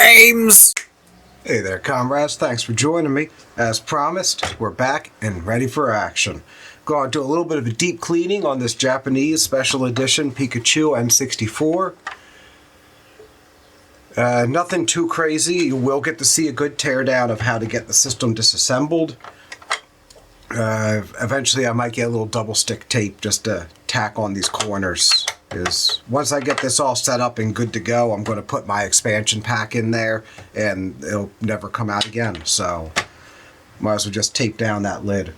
games! Hey there, comrades. Thanks for joining me. As promised, we're back and ready for action. Going to do a little bit of a deep cleaning on this Japanese special edition Pikachu M64. Nothing too crazy. You will get to see a good teardown of how to get the system disassembled. Eventually I might get a little double stick tape just to tack on these corners. Because once I get this all set up and good to go, I'm going to put my expansion pack in there and it'll never come out again. So might as well just tape down that lid.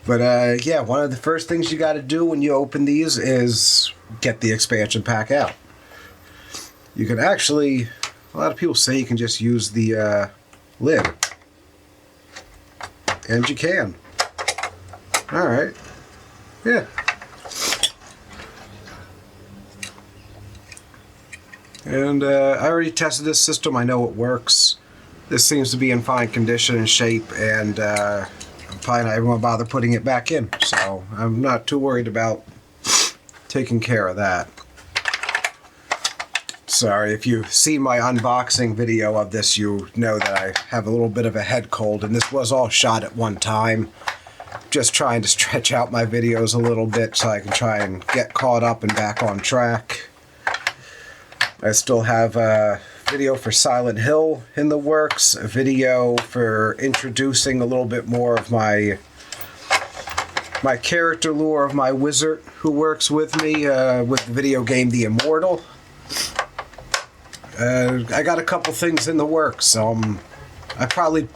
But yeah, one of the first things you got to do when you open these is get the expansion pack out. You can actually, a lot of people say you can just use the lid. And you can. Alright. Yeah. And I already tested this system. I know it works. This seems to be in fine condition and shape, and I'm fine. I won't bother putting it back in. So I'm not too worried about taking care of that. Sorry, if you see my unboxing video of this, you know that I have a little bit of a head cold, and this was all shot at one time. Just trying to stretch out my videos a little bit so I can try and get caught up and back on track. I still have a video for Silent Hill in the works, a video for introducing a little bit more of my character lore of my wizard who works with me with the video game The Immortal. I got a couple things in the works, so I probably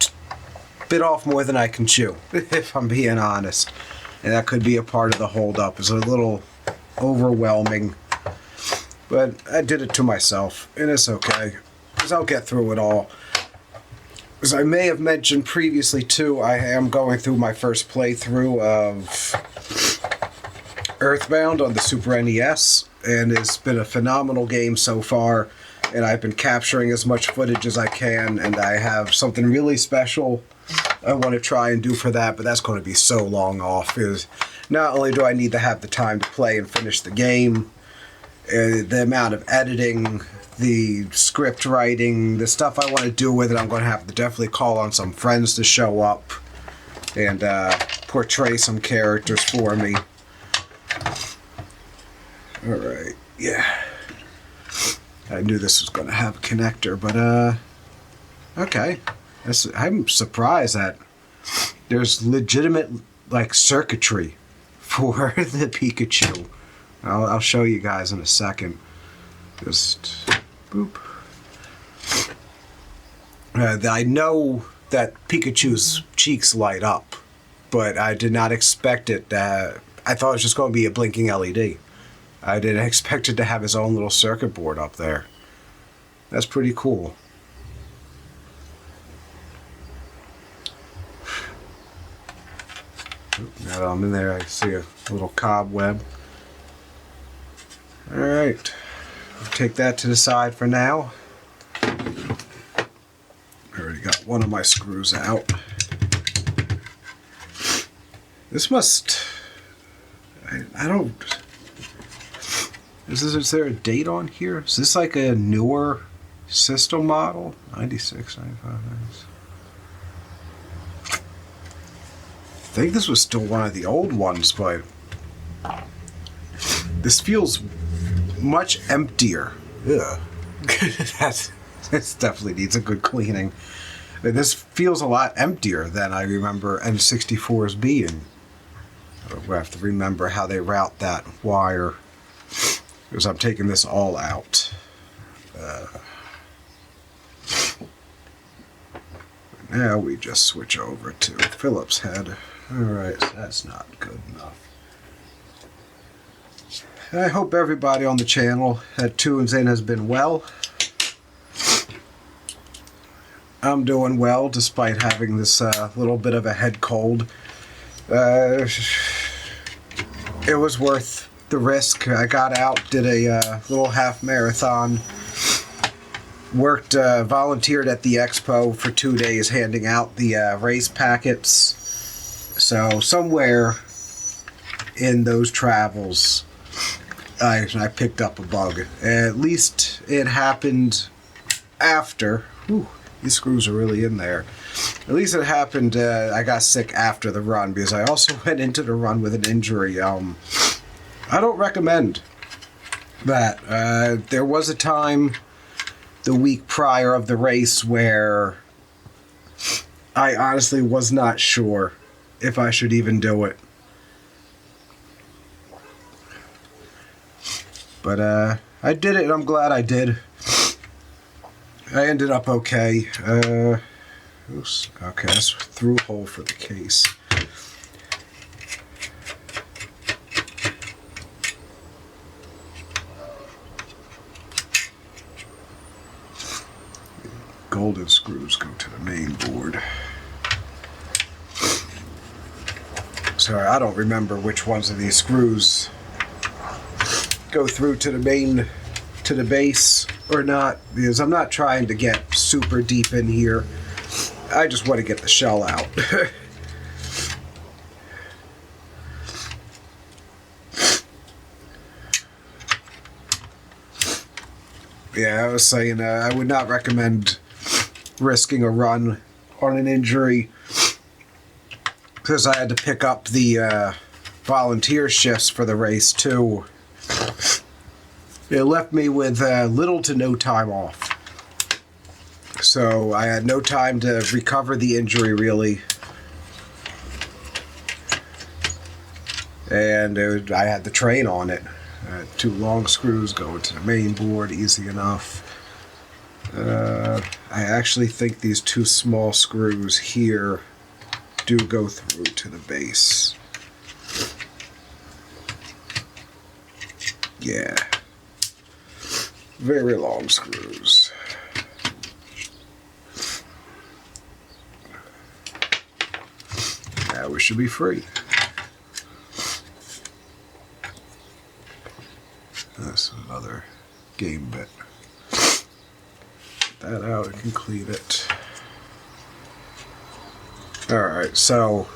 bit off more than I can chew, if I'm being honest. And that could be a part of the holdup. It's a little overwhelming. But I did it to myself, and it's okay, because I'll get through it all. As I may have mentioned previously, too, I am going through my first playthrough of Earthbound on the Super NES, and it's been a phenomenal game so far. And I've been capturing as much footage as I can, and I have something really special I want to try and do for that, but that's going to be so long off. Because not only do I need to have the time to play and finish the game, the amount of editing, the script writing, the stuff I want to do with it, I'm going to have to definitely call on some friends to show up and portray some characters for me. Alright, yeah. I knew this was going to have a connector, but, okay. I'm surprised that there's legitimate, like, circuitry for the Pikachu. I'll show you guys in a second. Just, boop. I know that Pikachu's cheeks light up, but I did not expect it. I thought it was just going to be a blinking LED. I didn't expect it to have his own little circuit board up there. That's pretty cool. Now that I'm in there, I see a little cobweb. Alright. We'll take that to the side for now. I already got one of my screws out. This must... I don't... Is there a date on here? Is this like a newer system model? 96, 95, 96. I think this was still one of the old ones, but this feels much emptier. Ugh. This definitely needs a good cleaning. This feels a lot emptier than I remember N64's being. We have to remember how they route that wire. Because I'm taking this all out. Now we just switch over to Phillips head. Alright, so that's not good enough. I hope everybody on the channel that tunes in has been well. I'm doing well despite having this little bit of a head cold. It was worth the risk. I got out, did a little half marathon, volunteered at the expo for 2 days handing out the race packets. So somewhere in those travels I picked up a bug. At least it happened after. Whew, these screws are really in there. At least it happened, I got sick after the run, because I also went into the run with an injury. I don't recommend that. There was a time the week prior of the race where I honestly was not sure if I should even do it. But I did it, and I'm glad I did. I ended up okay. Oops. Okay, that's through hole for the case. Golden screws go to the main board. Sorry, I don't remember which ones of these screws go through to the main, to the base or not, because I'm not trying to get super deep in here. I just want to get the shell out. Yeah, I was saying I would not recommend risking a run on an injury, because I had to pick up the volunteer shifts for the race too. It left me with little to no time off. So I had no time to recover the injury, really. And I had the train on it. 2 long screws going to the main board, easy enough. I actually think these 2 small screws here do go through to the base. Yeah. Very long screws. Now we should be free. That's another game bit. Get that out and complete it. Alright, so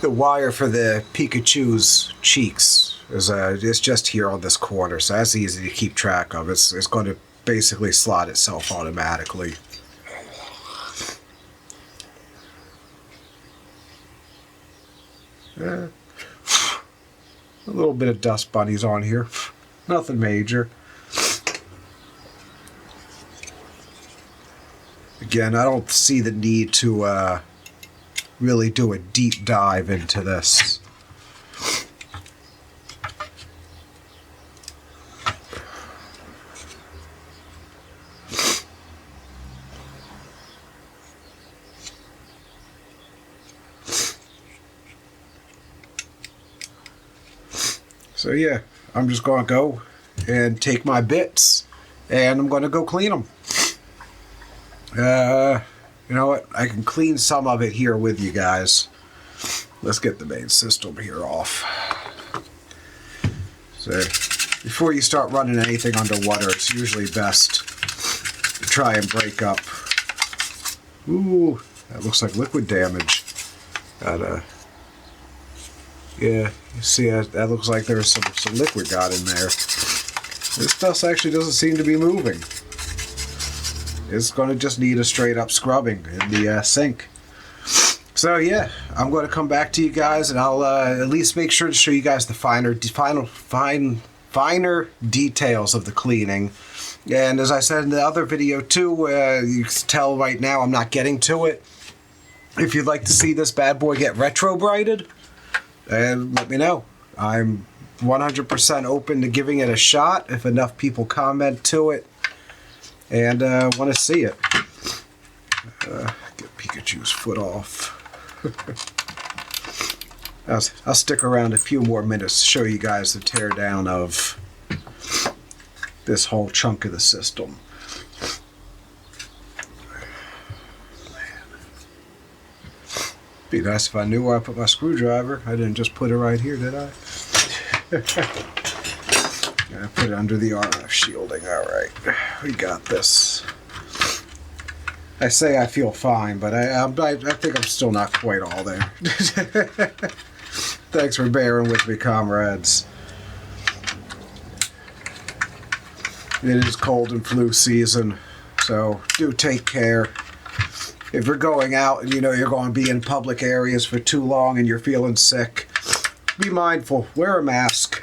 the wire for the Pikachu's cheeks is it's just here on this corner, so that's easy to keep track of. It's going to basically slot itself automatically. A little bit of dust bunnies on here. Nothing major. Again, I don't see the need to really do a deep dive into this. So yeah, I'm just going to go and take my bits, and I'm going to go clean them. You know what? I can clean some of it here with you guys. Let's get the main system here off. So before you start running anything underwater, it's usually best to try and break up. Ooh, that looks like liquid damage. Yeah, you see that looks like there's some liquid got in there. This dust actually doesn't seem to be moving. It's going to just need a straight up scrubbing in the sink. So yeah, I'm going to come back to you guys, and I'll at least make sure to show you guys the finer details of the cleaning. And as I said in the other video too, you can tell right now I'm not getting to it. If you'd like to see this bad boy get retro brighted, let me know. I'm 100% open to giving it a shot if enough people comment to it and want to see it. Get Pikachu's foot off. I'll stick around a few more minutes to show you guys the teardown of this whole chunk of the system. Be nice if I knew where I put my screwdriver. I didn't just put it right here, did I? I put it under the RF shielding. Alright, we got this. I say I feel fine, but I think I'm still not quite all there. Thanks for bearing with me, comrades. It is cold and flu season. So do take care. If you're going out and you know you're going to be in public areas for too long and you're feeling sick, be mindful. Wear a mask.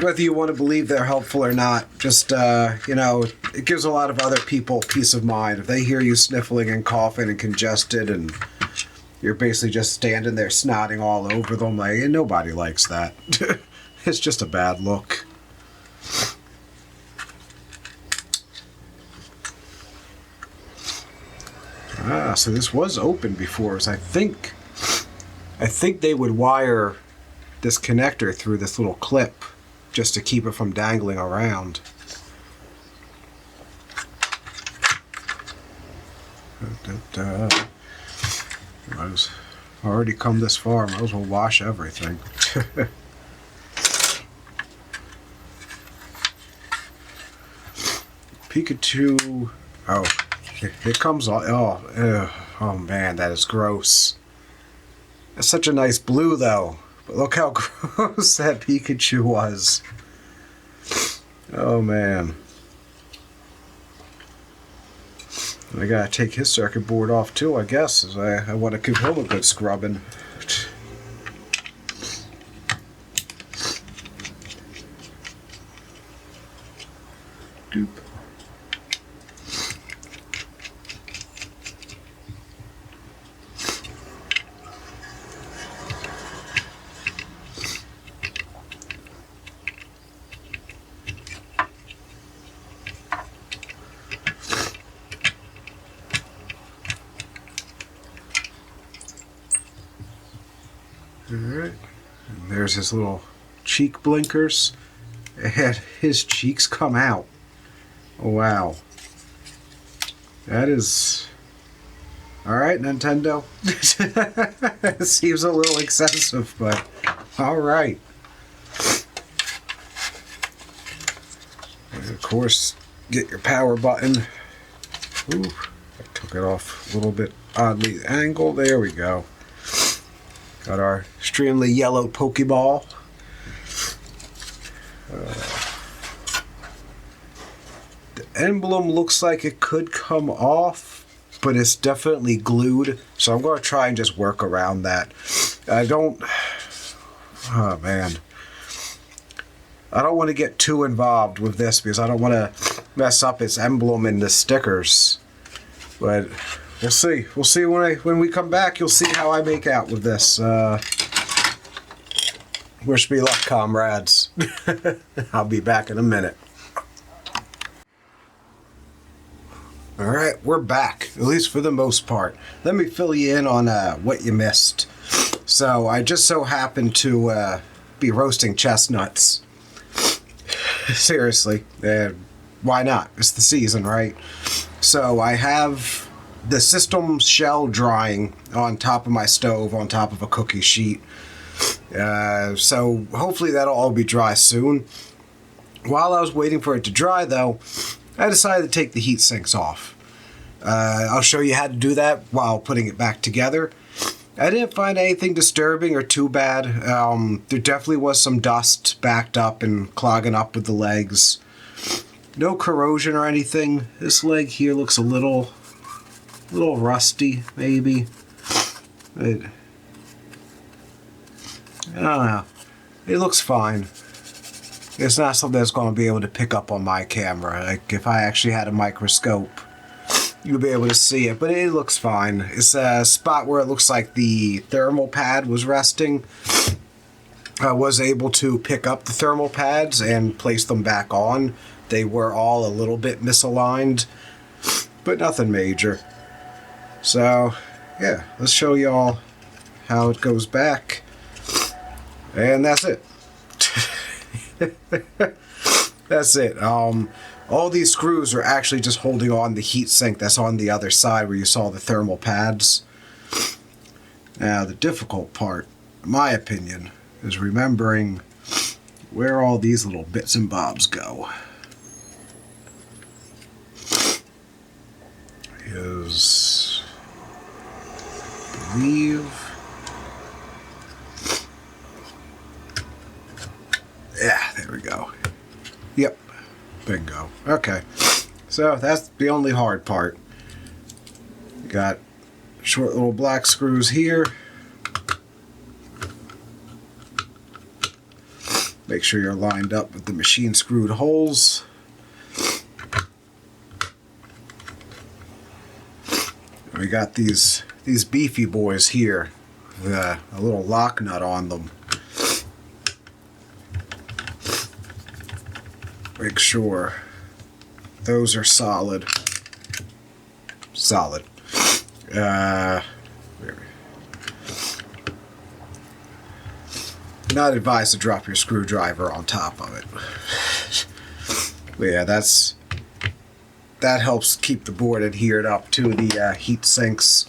Whether you want to believe they're helpful or not, just, you know, it gives a lot of other people peace of mind. If they hear you sniffling and coughing and congested and you're basically just standing there snotting all over them, like, nobody likes that. It's just a bad look. Ah, so this was open before. So I think they would wire this connector through this little clip just to keep it from dangling around. I've already come this far. Might as well wash everything. Pikachu. Oh, it comes on. Oh man, that is gross. That's such a nice blue though. But look how gross that Pikachu was. Oh man. I gotta take his circuit board off too, I guess, as I want to give him a good scrubbing. Doop. Alright, and there's his little cheek blinkers, and his cheeks come out. Oh, wow. That is... Alright, Nintendo. It seems a little excessive, but alright. And of course, get your power button. Ooh, I took it off a little bit oddly angled. There we go. Got our extremely yellow Pokeball. The emblem looks like it could come off, but it's definitely glued. So I'm going to try and just work around that. I don't... Oh, man. I don't want to get too involved with this because I don't want to mess up its emblem and the stickers. But... we'll see. We'll see when we come back. You'll see how I make out with this. Wish me luck, comrades. I'll be back in a minute. Alright, we're back. At least for the most part. Let me fill you in on what you missed. So, I just so happened to be roasting chestnuts. Seriously. Why not? It's the season, right? So, I have... the system shell drying on top of my stove, on top of a cookie sheet. So hopefully that'll all be dry soon. While I was waiting for it to dry, though, I decided to take the heat sinks off. I'll show you how to do that while putting it back together. I didn't find anything disturbing or too bad. There definitely was some dust backed up and clogging up with the legs. No corrosion or anything. This leg here looks a little rusty, maybe. But, I don't know. It looks fine. It's not something that's going to be able to pick up on my camera. Like, if I actually had a microscope, you'll be able to see it. But it looks fine. It's a spot where it looks like the thermal pad was resting. I was able to pick up the thermal pads and place them back on. They were all a little bit misaligned, but nothing major. So, yeah, let's show y'all how it goes back. And that's it. That's it. All these screws are actually just holding on the heatsink that's on the other side where you saw the thermal pads. Now, the difficult part, in my opinion, is remembering where all these little bits and bobs go. Is... I believe... yeah, there we go. Yep. Bingo. Okay. So that's the only hard part. You got short little black screws here. Make sure you're lined up with the machine screwed holes. We got these beefy boys here with a little lock nut on them. Make sure those are solid. Solid. Not advised to drop your screwdriver on top of it. But yeah, that helps keep the board adhered up to the heat sinks.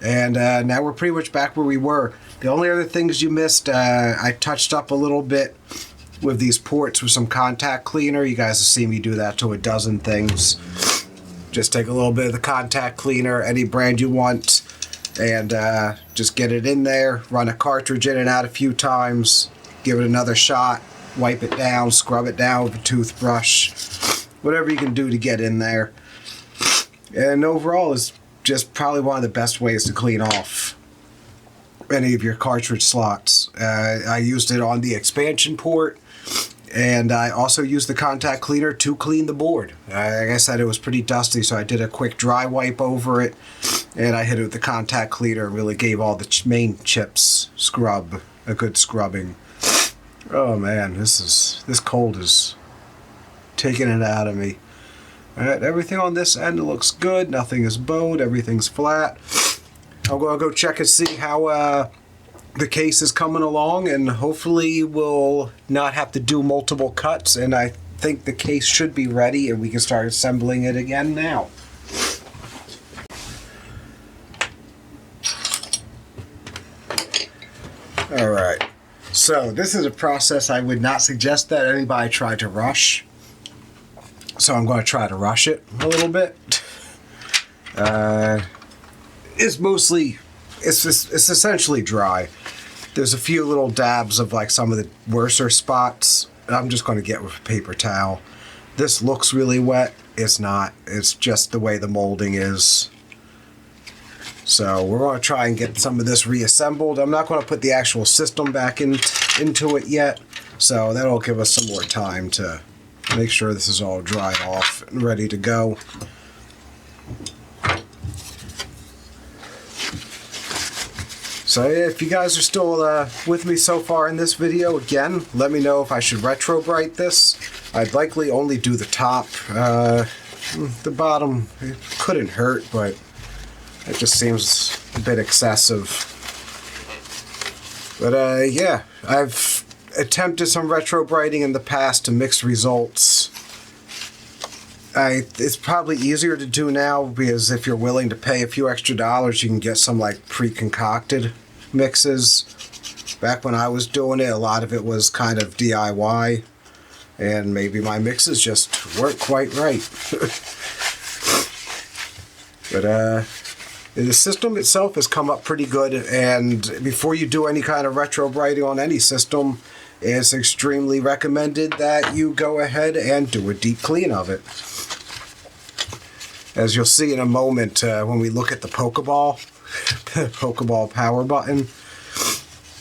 And now we're pretty much back where we were. The only other things you missed, I touched up a little bit with these ports with some contact cleaner. You guys have seen me do that to a dozen things. Just take a little bit of the contact cleaner, any brand you want, and just get it in there, run a cartridge in and out a few times, give it another shot, wipe it down, scrub it down with a toothbrush, whatever you can do to get in there. And overall, it's just probably one of the best ways to clean off any of your cartridge slots. I used it on the expansion port, and I also used the contact cleaner to clean the board. Like I said, it was pretty dusty, so I did a quick dry wipe over it, and I hit it with the contact cleaner and really gave all the main chips a good scrubbing. Oh man, this cold is taking it out of me. Alright, everything on this end looks good. Nothing is bowed, everything's flat. I'm going to go check and see how the case is coming along, and hopefully we'll not have to do multiple cuts, and I think the case should be ready and we can start assembling it again now. Alright, so this is a process I would not suggest that anybody try to rush, so I'm going to try to rush it a little bit. It's essentially dry. There's a few little dabs of like some of the worser spots. I'm just going to get with a paper towel. This looks really wet. It's not. It's just the way the molding is. So we're going to try and get some of this reassembled. I'm not going to put the actual system back into it yet. So that'll give us some more time to make sure this is all dried off and ready to go. So if you guys are still with me so far in this video, again, let me know if I should retro bright this. I'd likely only do the top. The bottom, it couldn't hurt, but it just seems a bit excessive. But yeah, I've attempted some retro brighting in the past to mixed results. It's probably easier to do now because if you're willing to pay a few extra dollars, you can get some like pre-concocted mixes. Back when I was doing it, a lot of it was kind of DIY, and maybe my mixes just weren't quite right. But the system itself has come up pretty good, and before you do any kind of retro brighting on any system, it's extremely recommended that you go ahead and do a deep clean of it. As you'll see in a moment when we look at the Pokeball, Pokeball power button,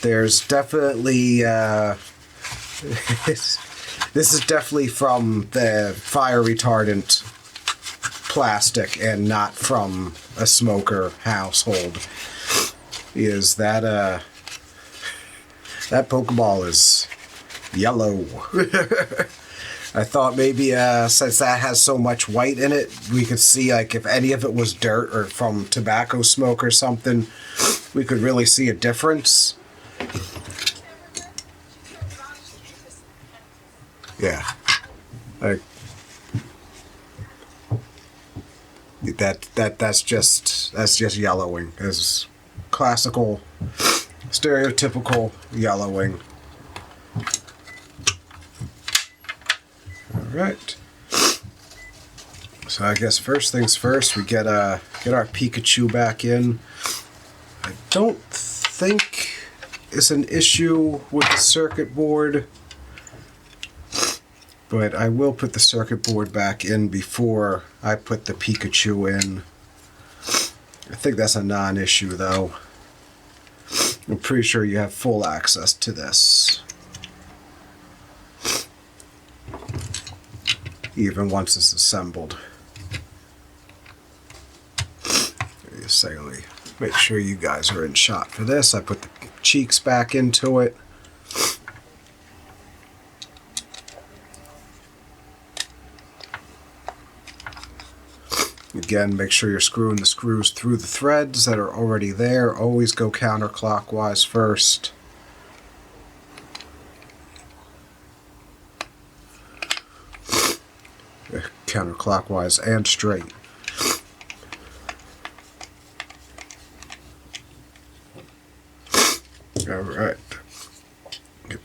there's definitely, this is definitely from the fire retardant plastic and not from a smoker household. Is that, that Pokeball is yellow. I thought maybe since that has so much white in it, we could see like if any of it was dirt or from tobacco smoke or something, we could really see a difference. Yeah, like that's just yellowing. It's classical, stereotypical yellowing. Alright, so I guess first things first, we get our Pikachu back in. I don't think it's an issue with the circuit board. But I will put the circuit board back in before I put the Pikachu in. I think that's a non-issue though. I'm pretty sure you have full access to this, even once it's assembled. Secondly, make sure you guys are in shot for this. I put the cheeks back into it. Again, make sure you're screwing the screws through the threads that are already there. Always go counterclockwise first. Counterclockwise and straight. Alright. Get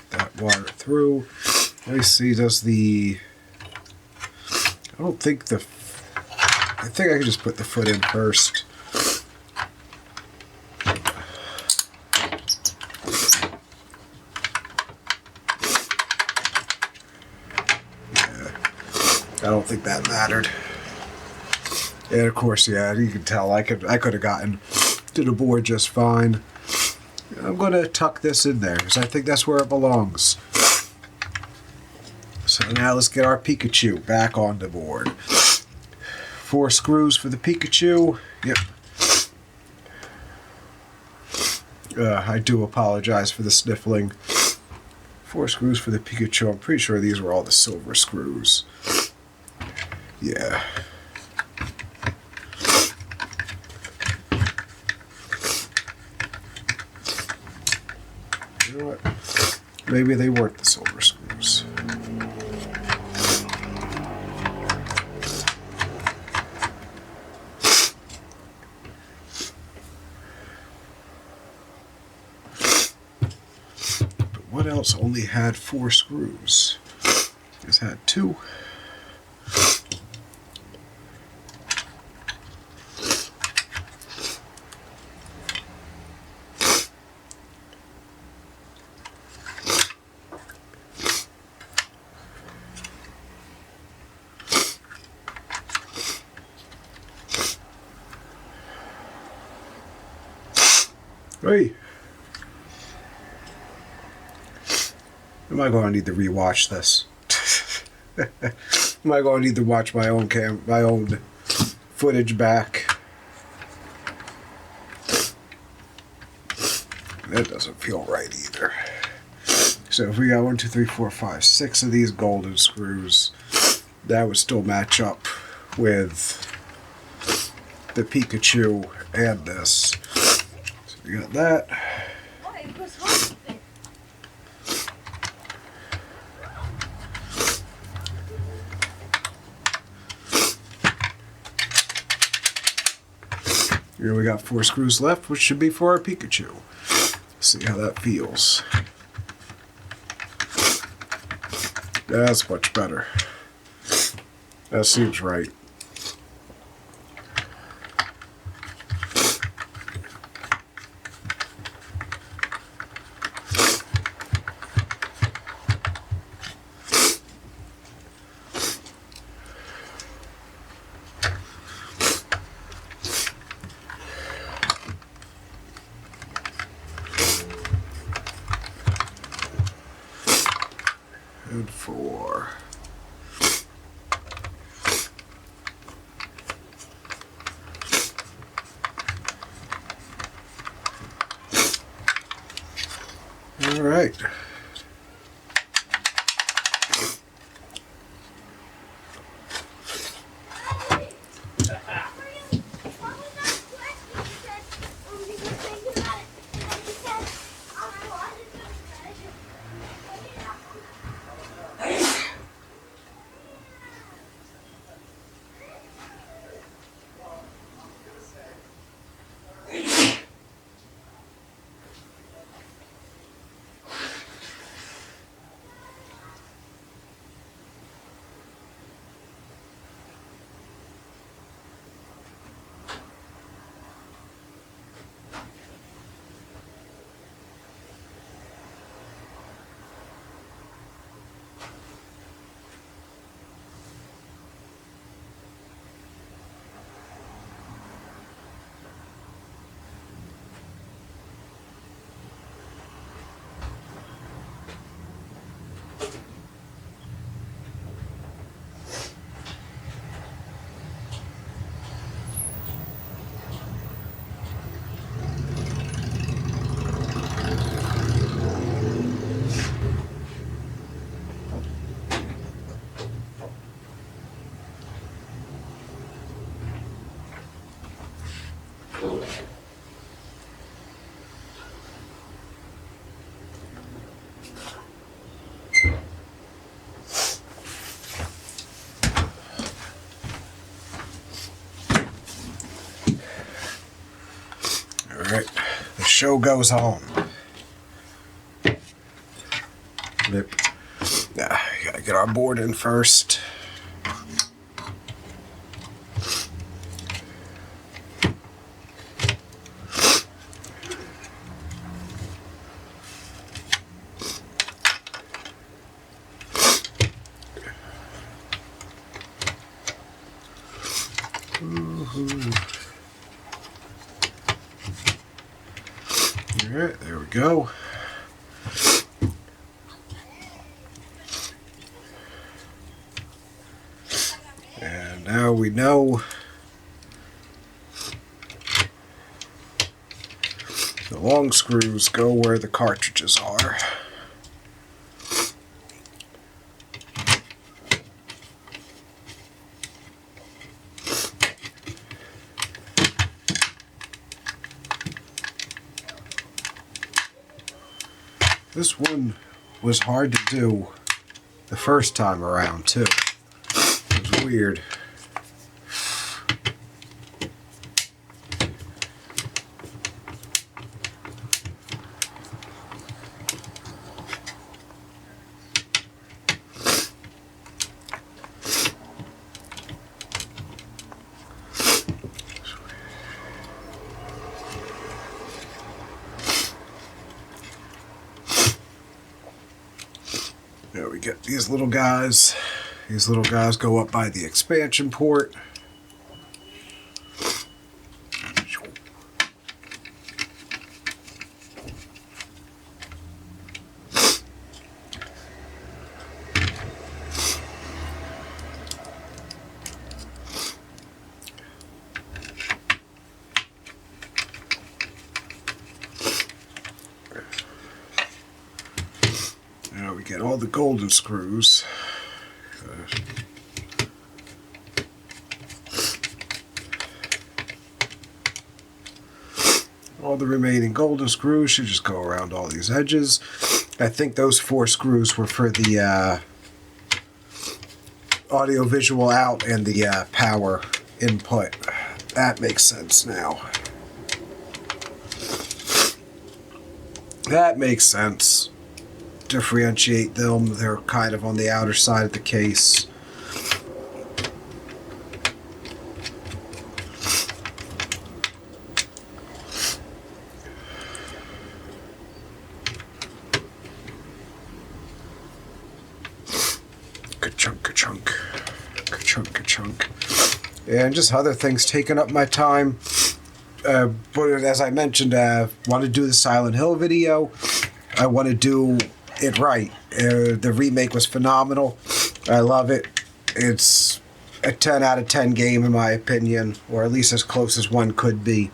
that wire through. Let me see, does the... I don't think the... I think I can just put the foot in first. Yeah. I don't think that mattered. And of course, yeah, you can tell I could have gotten to the board just fine. I'm going to tuck this in there because I think that's where it belongs. So now let's get our Pikachu back on the board. 4 screws for the Pikachu. Yep. I do apologize for the sniffling. 4 screws for the Pikachu. I'm pretty sure these were all the silver screws. Yeah. You know what? Maybe they weren't the silver screws. But what else only had 4 screws? This had 2. Hey, am I going to need to rewatch this? Am I going to need to watch my own footage back? That doesn't feel right either. So if we got 1, 2, 3, 4, 5, 6 of these golden screws, that would still match up with the Pikachu and this. We got that. Here we got 4 screws left, which should be for our Pikachu. See how that feels. That's much better. That seems right. And 4. All right. The show goes on. Yep. Gotta get our board in first. Alright, there we go. And now we know the long screws go where the cartridges are. This one was hard to do the first time around, too. It was weird. There we get these little guys. These little guys go up by the expansion port. Now we get all the golden screws. All the remaining golden screws should just go around all these edges. I think those 4 screws were for the audio visual out and the power input. That makes sense now. That makes sense. Differentiate them. They're kind of on the outer side of the case. Ka-chunk, ka-chunk. Ka-chunk, ka-chunk. And just other things taking up my time. But as I mentioned, want to do the Silent Hill video. I want to do it right. The remake was phenomenal. I love it. It's a 10 out of 10 game in my opinion, or at least as close as one could be.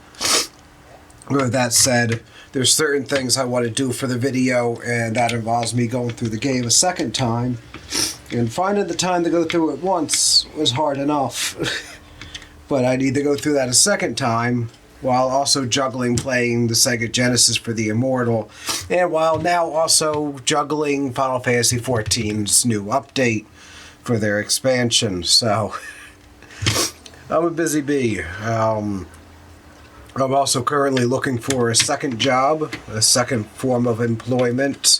With that said, there's certain things I want to do for the video, and that involves me going through the game a second time. And finding the time to go through it once was hard enough. But I need to go through that a second time, while also juggling playing the Sega Genesis for the Immortal, and while now also juggling Final Fantasy XIV's new update for their expansion. So, I'm a busy bee. I'm also currently looking for a second job, a second form of employment,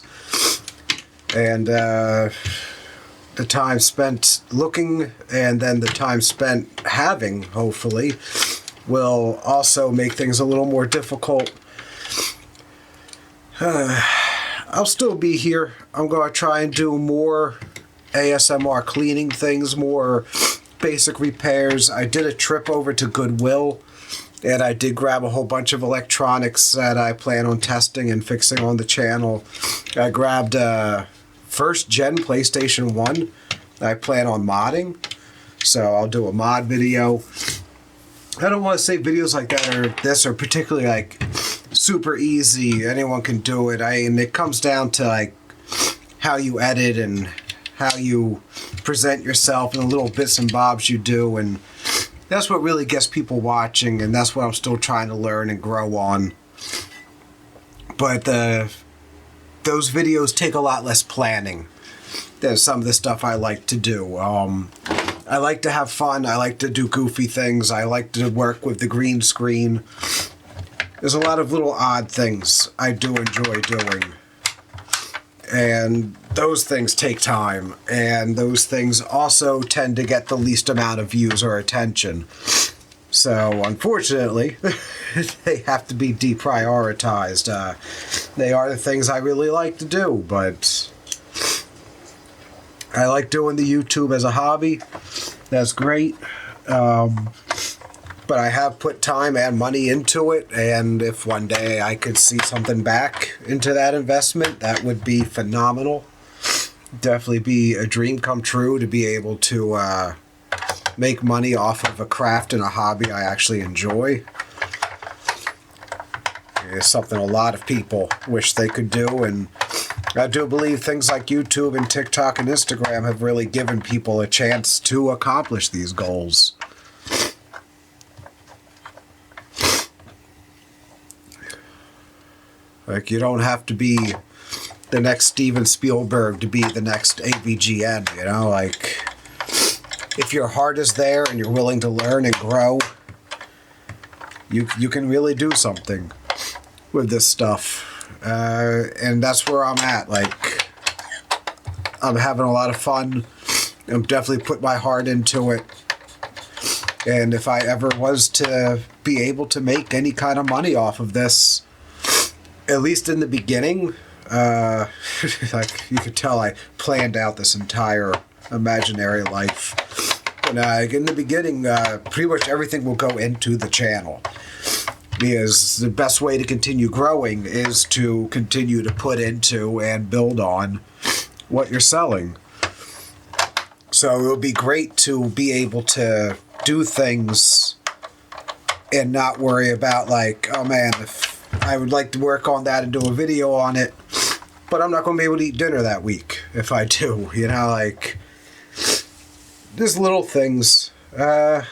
and the time spent looking and then the time spent having, hopefully, will also make things a little more difficult. I'll still be here. I'm going to try and do more ASMR cleaning things, more basic repairs. I did a trip over to Goodwill, and I did grab a whole bunch of electronics that I plan on testing and fixing on the channel. I grabbed first gen PlayStation 1. I plan on modding, so I'll do a mod video. I don't want to say videos like that are particularly like super easy. Anyone can do it. And it comes down to like how you edit and how you present yourself and the little bits and bobs you do, and that's what really gets people watching, and that's what I'm still trying to learn and grow on. But those videos take a lot less planning than some of the stuff I like to do. I like to have fun. I like to do goofy things. I like to work with the green screen. there's a lot of little odd things I do enjoy doing. And those things take time, and those things also tend to get the least amount of views or attention. So, unfortunately, they have to be deprioritized. They are the things I really like to do, but I like doing the YouTube as a hobby. That's great. But I have put time and money into it, and if one day I could see something back into that investment, that would be phenomenal. Definitely be a dream come true to be able to make money off of a craft and a hobby I actually enjoy. It's something a lot of people wish they could do, and I do believe things like YouTube and TikTok and Instagram have really given people a chance to accomplish these goals. Like, you don't have to be the next Steven Spielberg to be the next AVGN, you know? Like, if your heart is there and you're willing to learn and grow, you can really do something with this stuff. And that's where I'm at. Like, I'm having a lot of fun. I'm definitely put my heart into it. And if I ever was to be able to make any kind of money off of this, at least in the beginning, like you could tell I planned out this entire imaginary life. And in the beginning, pretty much everything will go into the channel. Because the best way to continue growing is to continue to put into and build on what you're selling. So it would be great to be able to do things and not worry about, like, oh man, if I would like to work on that and do a video on it, but I'm not going to be able to eat dinner that week if I do, you know, like, there's little things. I've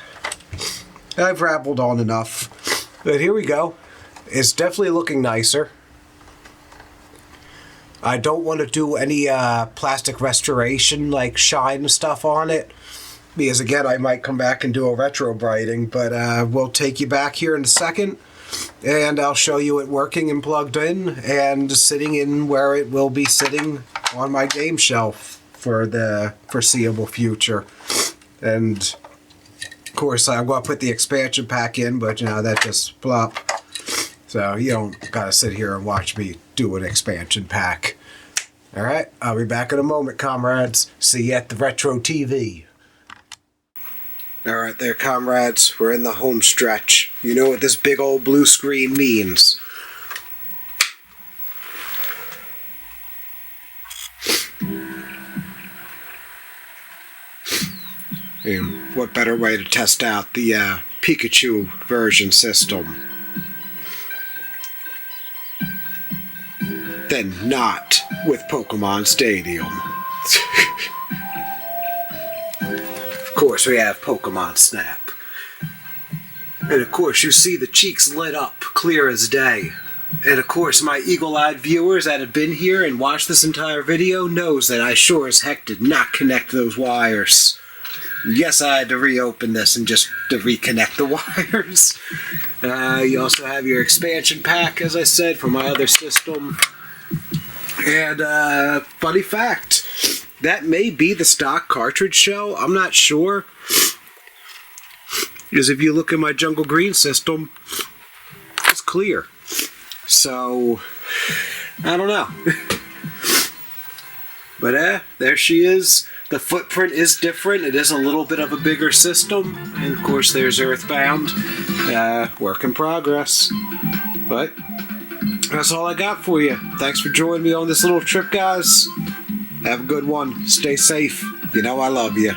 rabbled on enough, but here we go. It's definitely looking nicer. I don't want to do any plastic restoration, like shine and stuff on it, because again, I might come back and do a retro brighting, but we'll take you back here in a second. And I'll show you it working and plugged in and sitting in where it will be sitting on my game shelf for the foreseeable future. And of course, I'm going to put the expansion pack in, but you know, that just plop. So you don't got to sit here and watch me do an expansion pack. All right, I'll be back in a moment, comrades. See you at the Retro TV. Alright there, comrades, we're in the home stretch. You know what this big old blue screen means. And what better way to test out the Pikachu version system than not with Pokemon Stadium. Of course, we have Pokemon Snap. And of course, you see the cheeks lit up, clear as day. And of course, my eagle-eyed viewers that have been here and watched this entire video knows that I sure as heck did not connect those wires. Yes, I had to reopen this and just to reconnect the wires. You also have your expansion pack, as I said, from my other system. And, funny fact, that may be the stock cartridge shell. I'm not sure. Because if you look at my Jungle Green system, it's clear. So, I don't know. But there she is. The footprint is different. It is a little bit of a bigger system. And of course there's Earthbound. Work in progress. But that's all I got for you. Thanks for joining me on this little trip, guys. Have a good one. Stay safe. You know I love you.